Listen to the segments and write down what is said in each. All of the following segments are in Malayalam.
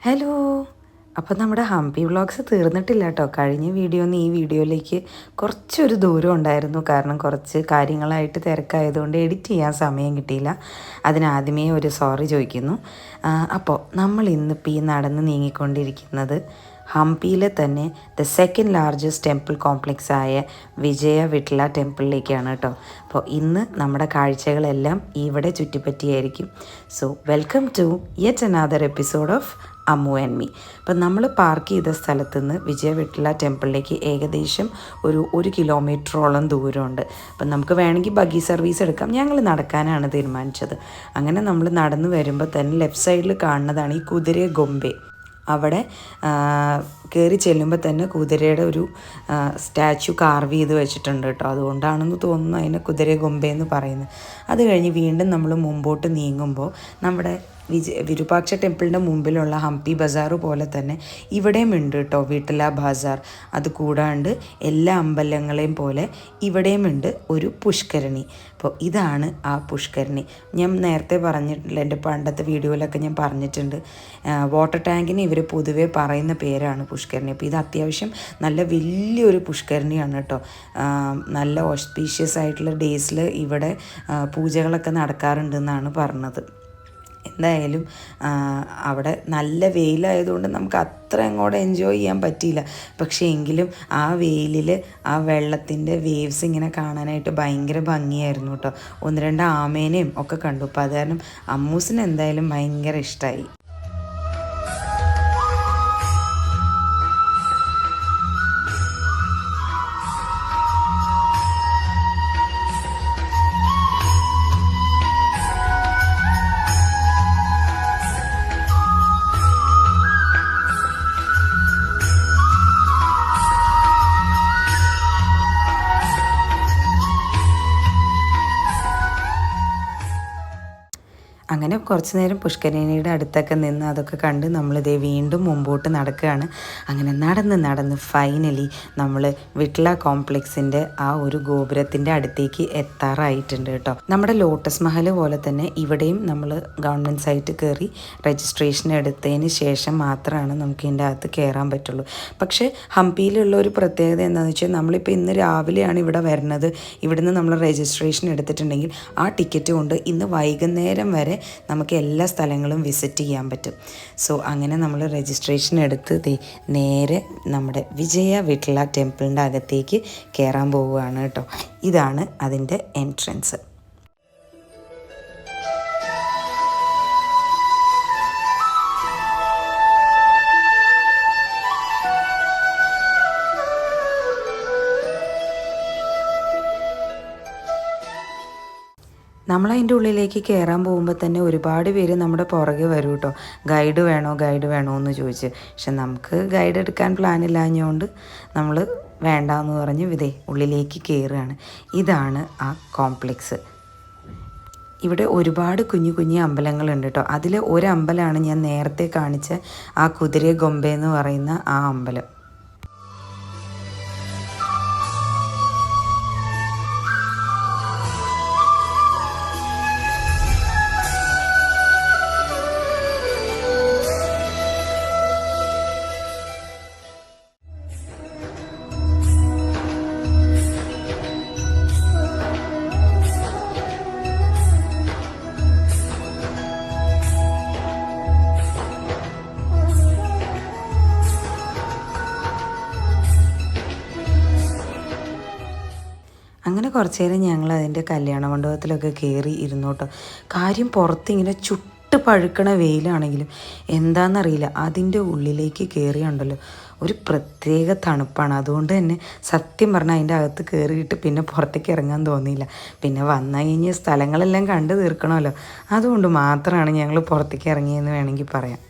ഹലോ. അപ്പോൾ നമ്മുടെ ഹംപി വ്ളോഗ്സ് തീർന്നിട്ടില്ല കേട്ടോ. കഴിഞ്ഞ വീഡിയോന്ന് ഈ വീഡിയോയിലേക്ക് കുറച്ചൊരു ദൂരം ഉണ്ടായിരുന്നു. കാരണം കുറച്ച് കാര്യങ്ങളായിട്ട് തിരക്കായതുകൊണ്ട് എഡിറ്റ് ചെയ്യാൻ സമയം കിട്ടിയില്ല. അതിനാദ്യമേ ഒരു സോറി ചോദിക്കുന്നു. അപ്പോൾ നമ്മൾ ഇന്നിപ്പോൾ ഈ നടന്ന് നീങ്ങിക്കൊണ്ടിരിക്കുന്നത് ഹംപിയിലെ തന്നെ the second largest temple complex ആയ വിജയ വിട്ല ടെമ്പിളിലേക്കാണ് കേട്ടോ. അപ്പോൾ ഇന്ന് നമ്മുടെ കാഴ്ചകളെല്ലാം ഇവിടെ ചുറ്റിപ്പറ്റിയായിരിക്കും. So welcome to yet another episode of Ammu and me. അപ്പം നമ്മൾ പാർക്ക് ചെയ്ത സ്ഥലത്ത് നിന്ന് വിജയ വിട്ല ടെമ്പിളിലേക്ക് ഏകദേശം ഒരു കിലോമീറ്ററോളം ദൂരമുണ്ട്. അപ്പം നമുക്ക് വേണമെങ്കിൽ ബഗ്ഗി സർവീസ് എടുക്കാം. ഞങ്ങൾ നടക്കാനാണ് തീരുമാനിച്ചത്. അങ്ങനെ നമ്മൾ നടന്നു വരുമ്പോൾ തന്നെ ലെഫ്റ്റ് സൈഡിൽ കാണുന്നതാണ് ഈ കുതിര ഗൊമ്പെ. അവിടെ കയറി ചെല്ലുമ്പോൾ തന്നെ കുതിരയുടെ ഒരു സ്റ്റാച്ചു കാർവ് ചെയ്ത് വെച്ചിട്ടുണ്ട് കേട്ടോ. അതുകൊണ്ടാണെന്ന് തോന്നുന്നു അതിനെ കുതിര ഗൊമ്പയെന്ന് പറയുന്നത്. അത് കഴിഞ്ഞ് വീണ്ടും നമ്മൾ മുമ്പോട്ട് നീങ്ങുമ്പോൾ നമ്മുടെ വിരൂപാക്ഷ ടെമ്പിളിൻ്റെ മുമ്പിലുള്ള ഹംപി ബസാർ പോലെ തന്നെ ഇവിടെയും ഉണ്ട് കേട്ടോ വിട്ല ബസാർ. അത് കൂടാണ്ട് എല്ലാ അമ്പലങ്ങളെയും പോലെ ഇവിടെയും ഉണ്ട് ഒരു പുഷ്കരണി. അപ്പോൾ ഇതാണ് ആ പുഷ്കരണി. ഞാൻ നേരത്തെ പറഞ്ഞിട്ടില്ല, എൻ്റെ പണ്ടത്തെ വീഡിയോയിലൊക്കെ ഞാൻ പറഞ്ഞിട്ടുണ്ട്. വാട്ടർ ടാങ്കിന് ഇവർ പൊതുവേ പറയുന്ന പേരാണ് പുഷ്കരണി. അപ്പോൾ ഇത് അത്യാവശ്യം നല്ല വലിയൊരു പുഷ്കരണിയാണ് കേട്ടോ. നല്ല ഓസ്പീഷ്യസ് ആയിട്ടുള്ള ഡേയ്സിൽ ഇവിടെ പൂജകളൊക്കെ നടക്കാറുണ്ടെന്നാണ് പറഞ്ഞത്. എന്തായാലും അവിടെ നല്ല വെയിലായതുകൊണ്ട് നമുക്ക് അത്ര അങ്ങോട്ട് എൻജോയ് ചെയ്യാൻ പറ്റിയില്ല. പക്ഷേ എങ്കിലും ആ വെയിലിൽ ആ വെള്ളത്തിൻ്റെ വേവ്സ് ഇങ്ങനെ കാണാനായിട്ട് ഭയങ്കര ഭംഗിയായിരുന്നു കേട്ടോ. 1-2 ആമേനെയും ഒക്കെ കണ്ടു. അപ്പോൾ അത് കാരണം അമ്മൂസിന് എന്തായാലും ഭയങ്കര ഇഷ്ടമായി. അങ്ങനെ കുറച്ച് നേരം പുഷ്കരണിയുടെ അടുത്തൊക്കെ നിന്ന് അതൊക്കെ കണ്ട് നമ്മളിതേ വീണ്ടും മുമ്പോട്ട് നടക്കുകയാണ്. അങ്ങനെ നടന്ന് ഫൈനലി നമ്മൾ വിട്ല കോംപ്ലക്സിൻ്റെ ആ ഒരു ഗോപുരത്തിൻ്റെ അടുത്തേക്ക് എത്താറായിട്ടുണ്ട് കേട്ടോ. നമ്മുടെ ലോട്ടസ് മഹൽ പോലെ തന്നെ ഇവിടെയും നമ്മൾ ഗവൺമെൻറ് സൈറ്റ് കയറി രജിസ്ട്രേഷൻ എടുത്തതിന് ശേഷം മാത്രമാണ് നമുക്ക് ഇതിൻ്റെ അകത്ത് കയറാൻ പറ്റുള്ളൂ. പക്ഷേ ഹംപിയിലുള്ള ഒരു പ്രത്യേകത എന്താണെന്ന് വെച്ചാൽ നമ്മളിപ്പോൾ ഇന്ന് രാവിലെയാണ് ഇവിടെ വരുന്നത്. ഇവിടുന്ന് നമ്മൾ രജിസ്ട്രേഷൻ എടുത്തിട്ടുണ്ടെങ്കിൽ ആ ടിക്കറ്റ് കൊണ്ട് ഇന്ന് വൈകുന്നേരം വരെ നമുക്ക് എല്ലാ സ്ഥലങ്ങളും വിസിറ്റ് ചെയ്യാൻ പറ്റും. സോ അങ്ങനെ നമ്മൾ രജിസ്ട്രേഷൻ എടുത്ത് നേരെ നമ്മുടെ വിജയ വിട്ല ടെമ്പിളിൻ്റെ അകത്തേക്ക് കയറാൻ പോവുകയാണ് കേട്ടോ. ഇതാണ് അതിൻ്റെ എൻട്രൻസ്. നമ്മളതിൻ്റെ ഉള്ളിലേക്ക് കയറാൻ പോകുമ്പോൾ തന്നെ ഒരുപാട് പേര് നമ്മുടെ പുറകെ വരും കേട്ടോ. ഗൈഡ് വേണോ എന്ന് ചോദിച്ച്. പക്ഷെ നമുക്ക് ഗൈഡ് എടുക്കാൻ പ്ലാനില്ലാഞ്ഞുകൊണ്ട് നമ്മൾ വേണ്ടാന്ന് പറഞ്ഞ് ഉള്ളിലേക്ക് കയറുകയാണ്. ഇതാണ് ആ കോംപ്ലക്സ്. ഇവിടെ ഒരുപാട് കുഞ്ഞു അമ്പലങ്ങളുണ്ട് കേട്ടോ. അതിൽ ഒരു അമ്പലമാണ് ഞാൻ നേരത്തെ കാണിച്ച ആ കുതിര ഗൊമ്പെന്ന് പറയുന്ന ആ അമ്പലം. അങ്ങനെ കുറച്ച് നേരം ഞങ്ങൾ അതിൻ്റെ കല്യാണ മണ്ഡപത്തിലൊക്കെ കയറി ഇരുന്നു കേട്ടോ. കാര്യം പുറത്തിങ്ങനെ ചുട്ട് പഴുക്കണ വെയിലാണെങ്കിലും എന്താണെന്നറിയില്ല, അതിൻ്റെ ഉള്ളിലേക്ക് കയറിയുണ്ടല്ലോ ഒരു പ്രത്യേക തണുപ്പാണ്. അതുകൊണ്ട് തന്നെ സത്യം പറഞ്ഞാൽ അതിൻ്റെ അകത്ത് കയറിയിട്ട് പിന്നെ പുറത്തേക്ക് ഇറങ്ങാൻ തോന്നിയില്ല. പിന്നെ വന്നു കഴിഞ്ഞ് സ്ഥലങ്ങളെല്ലാം കണ്ടു തീർക്കണമല്ലോ, അതുകൊണ്ട് മാത്രമാണ് ഞങ്ങൾ പുറത്തേക്ക് ഇറങ്ങിയെന്ന് വേണമെങ്കിൽ പറയാം.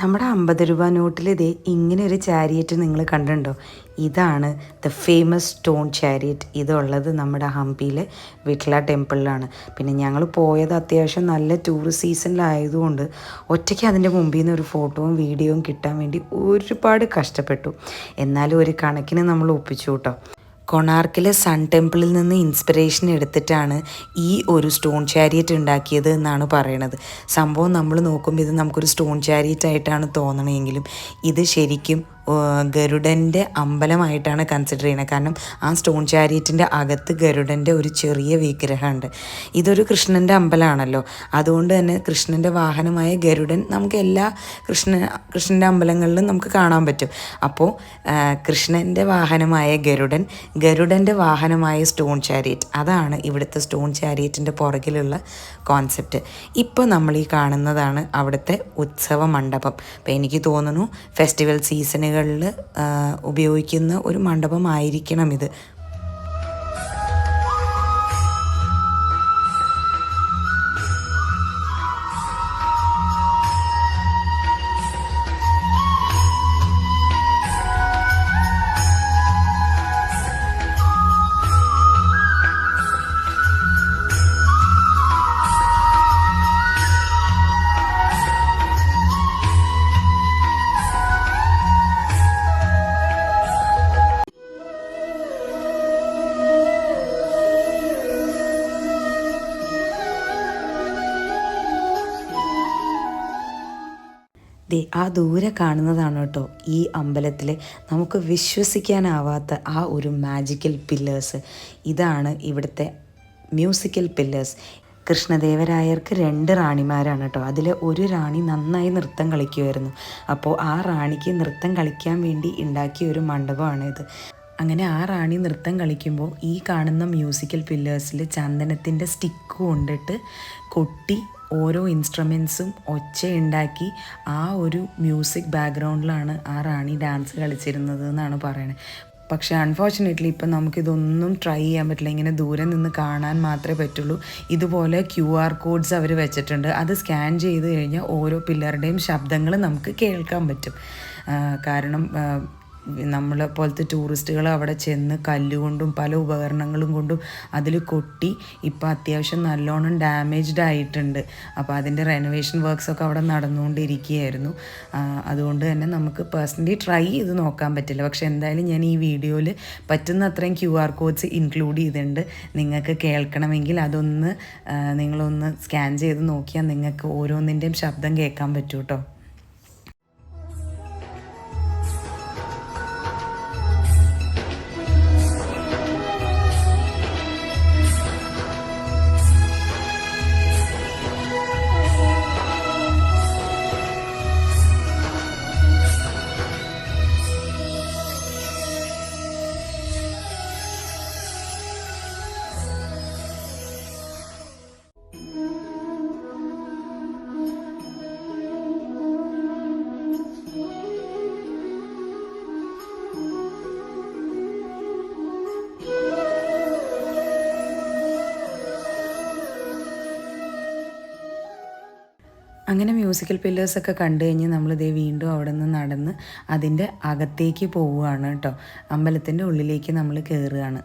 നമ്മുടെ 50 രൂപ നോട്ടിൽ ഇങ്ങനെ ഒരു ചാരിയറ്റ് നിങ്ങൾ കണ്ടിട്ടുണ്ടോ? ഇതാണ് ദ ഫേമസ് സ്റ്റോൺ ചാരിയറ്റ്. ഇതുള്ളത് നമ്മുടെ ഹംപിയിലെ വിട്ല ടെമ്പിളിലാണ്. പിന്നെ ഞങ്ങൾ പോയത് അത്യാവശ്യം നല്ല ടൂറിസ്റ്റ് സീസണിലായതുകൊണ്ട് ഒറ്റയ്ക്ക് അതിൻ്റെ മുമ്പിൽ നിന്ന് ഒരു ഫോട്ടോയും വീഡിയോയും കിട്ടാൻ വേണ്ടി ഒരുപാട് കഷ്ടപ്പെട്ടു. എന്നാലും ഒരു കണക്കിന് നമ്മൾ ഒപ്പിച്ചു കേട്ടോ. കൊണാർക്കിലെ സൺ ടെമ്പിളിൽ നിന്ന് ഇൻസ്പിറേഷൻ എടുത്തിട്ടാണ് ഈ ഒരു സ്റ്റോൺ ചാരിയറ്റ് ഉണ്ടാക്കിയത് എന്നാണ് പറയണത്. സംഭവം നമ്മൾ നോക്കുമ്പോൾ ഇത് നമുക്കൊരു സ്റ്റോൺ ചാരിയറ്റ് ആയിട്ടാണ് തോന്നണമെങ്കിലും ഇത് ശരിക്കും ഗരുഡൻ്റെ അമ്പലമായിട്ടാണ് കൺസിഡർ ചെയ്യുന്നത്. കാരണം ആ സ്റ്റോൺ ചാരിയറ്റിൻ്റെ അകത്ത് ഗരുഡൻ്റെ ഒരു ചെറിയ വിഗ്രഹമുണ്ട്. ഇതൊരു കൃഷ്ണൻ്റെ അമ്പലമാണല്ലോ, അതുകൊണ്ട് തന്നെ കൃഷ്ണൻ്റെ വാഹനമായ ഗരുഡൻ നമുക്ക് എല്ലാ കൃഷ്ണൻ്റെ അമ്പലങ്ങളിലും നമുക്ക് കാണാൻ പറ്റും. അപ്പോൾ കൃഷ്ണൻ്റെ വാഹനമായ ഗരുഡൻ്റെ വാഹനമായ സ്റ്റോൺ ചാരിയറ്റ്, അതാണ് ഇവിടുത്തെ സ്റ്റോൺ ചാരിയറ്റിൻ്റെ പുറകിലുള്ള കോൺസെപ്റ്റ്. ഇപ്പോൾ നമ്മൾ ഈ കാണുന്നതാണ് അവിടുത്തെ ഉത്സവ മണ്ഡപം. അപ്പോൾ എനിക്ക് തോന്നുന്നു ഫെസ്റ്റിവൽ സീസണുകളിൽ ഉപയോഗിക്കുന്ന ഒരു മണ്ഡപമായിരിക്കണം ഇത്. ആ ദൂരെ കാണുന്നതാണ് കേട്ടോ ഈ അമ്പലത്തിൽ നമുക്ക് വിശ്വസിക്കാനാവാത്ത ആ ഒരു മാജിക്കൽ പില്ലേഴ്സ്. ഇതാണ് ഇവിടുത്തെ മ്യൂസിക്കൽ പില്ലേഴ്സ്. കൃഷ്ണദേവരായർക്ക് 2 റാണിമാരാണ് കേട്ടോ. അതിൽ ഒരു റാണി നന്നായി നൃത്തം കളിക്കുമായിരുന്നു. അപ്പോൾ ആ റാണിക്ക് നൃത്തം കളിക്കാൻ വേണ്ടി ഉണ്ടാക്കിയ ഒരു മണ്ഡപമാണിത്. അങ്ങനെ ആ റാണി നൃത്തം കളിക്കുമ്പോൾ ഈ കാണുന്ന മ്യൂസിക്കൽ പില്ലേഴ്സിൽ ചന്ദനത്തിൻ്റെ സ്റ്റിക്ക് കൊണ്ടിട്ട് കൊട്ടി ഓരോ ഇൻസ്ട്രുമെൻസും ഒച്ചയുണ്ടാക്കി ആ ഒരു മ്യൂസിക് ബാക്ക്ഗ്രൗണ്ടിലാണ് ആ റാണി ഡാൻസ് കളിച്ചിരുന്നത് എന്നാണ് പറയണത്. പക്ഷേ അൺഫോർച്ചുനേറ്റ്ലി ഇപ്പം നമുക്കിതൊന്നും ട്രൈ ചെയ്യാൻ പറ്റില്ല. ഇങ്ങനെ ദൂരെ നിന്ന് കാണാൻ മാത്രമേ പറ്റുള്ളൂ. ഇതുപോലെ QR കോഡ്സ് അവർ വെച്ചിട്ടുണ്ട്. അത് സ്കാൻ ചെയ്ത് കഴിഞ്ഞാൽ ഓരോ പില്ലറുടെയും ശബ്ദങ്ങൾ നമുക്ക് കേൾക്കാൻ പറ്റും. കാരണം നമ്മളെ പോലത്തെ ടൂറിസ്റ്റുകൾ അവിടെ ചെന്ന് കല്ലുകൊണ്ടും പല ഉപകരണങ്ങളും കൊണ്ടും അതിൽ കൊട്ടി ഇപ്പോൾ അത്യാവശ്യം നല്ലോണം ഡാമേജ്ഡ് ആയിട്ടുണ്ട്. അപ്പോൾ അതിൻ്റെ റെനോവേഷൻ വർക്ക്സൊക്കെ അവിടെ നടന്നുകൊണ്ടിരിക്കുകയായിരുന്നു. അതുകൊണ്ട് തന്നെ നമുക്ക് പേഴ്സണലി ട്രൈ ചെയ്ത് നോക്കാൻ പറ്റില്ല. പക്ഷേ എന്തായാലും ഞാൻ ഈ വീഡിയോയിൽ പറ്റുന്ന അത്രയും QR കോഡ്സ് ഇൻക്ലൂഡ് ചെയ്തിട്ടുണ്ട്. നിങ്ങൾക്ക് കേൾക്കണമെങ്കിൽ അതൊന്ന് നിങ്ങളൊന്ന് സ്കാൻ ചെയ്ത് നോക്കിയാൽ നിങ്ങൾക്ക് ഓരോന്നിൻ്റെയും ശബ്ദം കേൾക്കാൻ പറ്റും കേട്ടോ. അങ്ങനെ മ്യൂസിക്കൽ പില്ലേഴ്സൊക്കെ കണ്ടു കഴിഞ്ഞ് നമ്മളിതേ വീണ്ടും അവിടെ നിന്ന് നടന്ന് അതിൻ്റെ അകത്തേക്ക് പോവുകയാണ് കേട്ടോ. അമ്പലത്തിൻ്റെ ഉള്ളിലേക്ക് നമ്മൾ കയറുകയാണ്.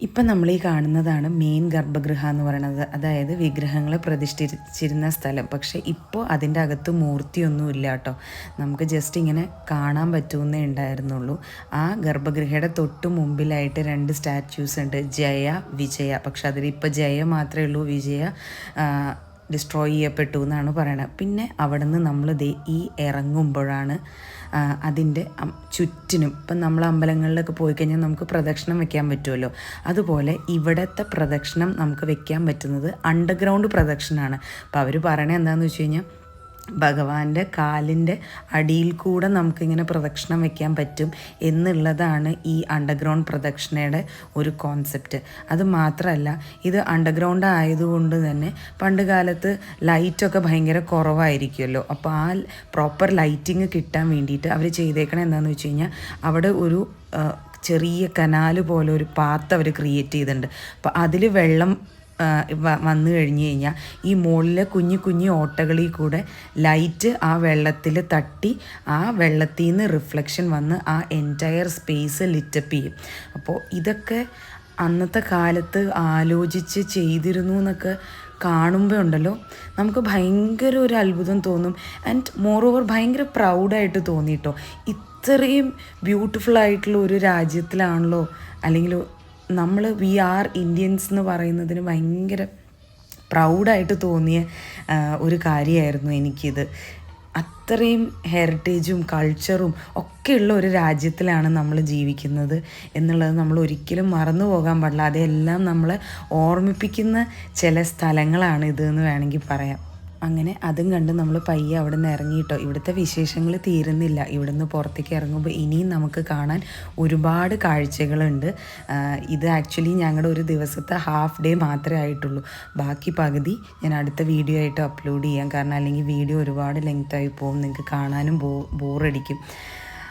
ഇപ്പം നമ്മൾ ഈ കാണുന്നതാണ് മെയിൻ ഗർഭഗൃഹ എന്ന് പറയുന്നത്, അതായത് വിഗ്രഹങ്ങളെ പ്രതിഷ്ഠിച്ചിരുന്ന സ്ഥലം. പക്ഷേ ഇപ്പോൾ അതിൻ്റെ അകത്ത് മൂർത്തിയൊന്നുമില്ല കേട്ടോ. നമുക്ക് ജസ്റ്റ് ഇങ്ങനെ കാണാൻ പറ്റുമെന്നേ ഉണ്ടായിരുന്നുള്ളൂ. ആ ഗർഭഗൃഹയുടെ തൊട്ട് മുമ്പിലായിട്ട് 2 സ്റ്റാച്യൂസ് ഉണ്ട്, ജയ, വിജയ. പക്ഷെ അതിലിപ്പോൾ ജയ മാത്രമേ ഉള്ളൂ, വിജയ ഡിസ്ട്രോയ് ചെയ്യപ്പെട്ടു എന്നാണ് പറയണത്. പിന്നെ അവിടെ നിന്ന് നമ്മൾ ഈ ഇറങ്ങുമ്പോഴാണ് അതിൻ്റെ ചുറ്റിനും, ഇപ്പം നമ്മൾ അമ്പലങ്ങളിലൊക്കെ പോയി കഴിഞ്ഞാൽ നമുക്ക് പ്രദക്ഷിണം വെക്കാൻ പറ്റുമല്ലോ, അതുപോലെ ഇവിടുത്തെ പ്രദക്ഷിണം നമുക്ക് വെക്കാൻ പറ്റുന്നത് അണ്ടർഗ്രൗണ്ട് പ്രദക്ഷിണമാണ്. അപ്പോൾ അവർ പറയണത് എന്താണെന്ന് വെച്ച് കഴിഞ്ഞാൽ ഭഗവാന്റെ കാലിൻ്റെ അടിയിൽ കൂടെ നമുക്കിങ്ങനെ പ്രദക്ഷിണം വയ്ക്കാൻ പറ്റും എന്നുള്ളതാണ് ഈ അണ്ടർഗ്രൗണ്ട് പ്രദക്ഷിണയുടെ ഒരു കോൺസെപ്റ്റ്. അത് മാത്രമല്ല, ഇത് അണ്ടർഗ്രൗണ്ട് ആയതുകൊണ്ട് തന്നെ പണ്ട് കാലത്ത് ലൈറ്റൊക്കെ ഭയങ്കര കുറവായിരിക്കുമല്ലോ. അപ്പോൾ ആ പ്രോപ്പർ ലൈറ്റിങ് കിട്ടാൻ വേണ്ടിയിട്ട് അവർ ചെയ്തേക്കണത് എന്താണെന്ന് വെച്ച് കഴിഞ്ഞാൽ അവിടെ ഒരു ചെറിയ കനാല് പോലെ ഒരു പാത്ത് അവർ ക്രിയേറ്റ് ചെയ്തിട്ടുണ്ട്. അപ്പോൾ അതിൽ വെള്ളം വന്നു കഴിഞ്ഞ് കഴിഞ്ഞാൽ ഈ മുകളിലെ കുഞ്ഞു കുഞ്ഞു ഓട്ടകളിൽ കൂടെ ലൈറ്റ് ആ വെള്ളത്തിൽ തട്ടി ആ വെള്ളത്തിൽ നിന്ന് റിഫ്ലക്ഷൻ വന്ന് ആ എൻറ്റയർ സ്പേസ് ലിറ്റപ്പ് ചെയ്യും. അപ്പോൾ ഇതൊക്കെ അന്നത്തെ കാലത്ത് ആലോചിച്ച് ചെയ്തിരുന്നു എന്നൊക്കെ കാണുമ്പോൾ ഉണ്ടല്ലോ നമുക്ക് ഭയങ്കര ഒരു അത്ഭുതം തോന്നും. ആൻഡ് മോറോവർ ഭയങ്കര പ്രൗഡായിട്ട് തോന്നിയിട്ടോ. ഇത്രയും ബ്യൂട്ടിഫുൾ ആയിട്ടുള്ള ഒരു രാജ്യത്തിലാണല്ലോ, അല്ലെങ്കിൽ നമ്മൾ വി ആർ ഇന്ത്യൻസ് എന്ന് പറയുന്നതിന് ഭയങ്കര പ്രൗഡായിട്ട് തോന്നിയ ഒരു കാര്യമായിരുന്നു എനിക്കിത്. അത്രയും ഹെറിറ്റേജും കൾച്ചറും ഒക്കെയുള്ള ഒരു രാജ്യത്തിലാണ് നമ്മൾ ജീവിക്കുന്നത് എന്നുള്ളത് നമ്മൾ ഒരിക്കലും മറന്നു പോകാൻ പാടില്ല. അതെല്ലാം നമ്മളെ ഓർമ്മിപ്പിക്കുന്ന ചില സ്ഥലങ്ങളാണ് ഇതെന്ന് വേണമെങ്കിൽ പറയാം. അങ്ങനെ അതും കണ്ട് നമ്മൾ പയ്യെ അവിടെ നിന്ന് ഇറങ്ങിയിട്ടോ. ഇവിടുത്തെ വിശേഷങ്ങൾ തീരുന്നില്ല. ഇവിടെ നിന്ന് പുറത്തേക്ക് ഇറങ്ങുമ്പോൾ ഇനിയും നമുക്ക് കാണാൻ ഒരുപാട് കാഴ്ചകളുണ്ട്. ഇത് ആക്ച്വലി ഞങ്ങളുടെ ഒരു ദിവസത്തെ ഹാഫ് ഡേ മാത്രമേ ആയിട്ടുള്ളൂ. ബാക്കി പകുതി ഞാൻ അടുത്ത വീഡിയോ ആയിട്ട് അപ്ലോഡ് ചെയ്യാം. കാരണം അല്ലെങ്കിൽ വീഡിയോ ഒരുപാട് ലെങ്തായി പോകും, നിങ്ങൾക്ക് കാണാനും ബോറടിക്കും.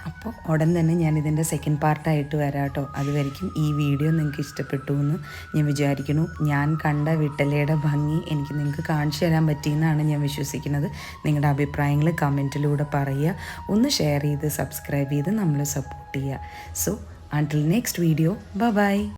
അപ്പോൾ ഉടൻ തന്നെ ഞാനിതിൻ്റെ സെക്കൻഡ് പാർട്ടായിട്ട് വരാം കേട്ടോ. അതുവരെയ്ക്കും ഈ വീഡിയോ നിങ്ങൾക്ക് ഇഷ്ടപ്പെട്ടു എന്ന് ഞാൻ വിചാരിക്കുന്നു. ഞാൻ കണ്ട വിട്ടലയുടെ ഭംഗി എനിക്ക് നിങ്ങൾക്ക് കാണിച്ചു തരാൻ പറ്റിയെന്നാണ് ഞാൻ വിശ്വസിക്കുന്നത്. നിങ്ങളുടെ അഭിപ്രായങ്ങൾ കമൻറ്റിലൂടെ പറയുക. ഒന്ന് ഷെയർ ചെയ്ത് സബ്സ്ക്രൈബ് ചെയ്ത് നമ്മളെ സപ്പോർട്ട് ചെയ്യുക. So until next video, bye bye.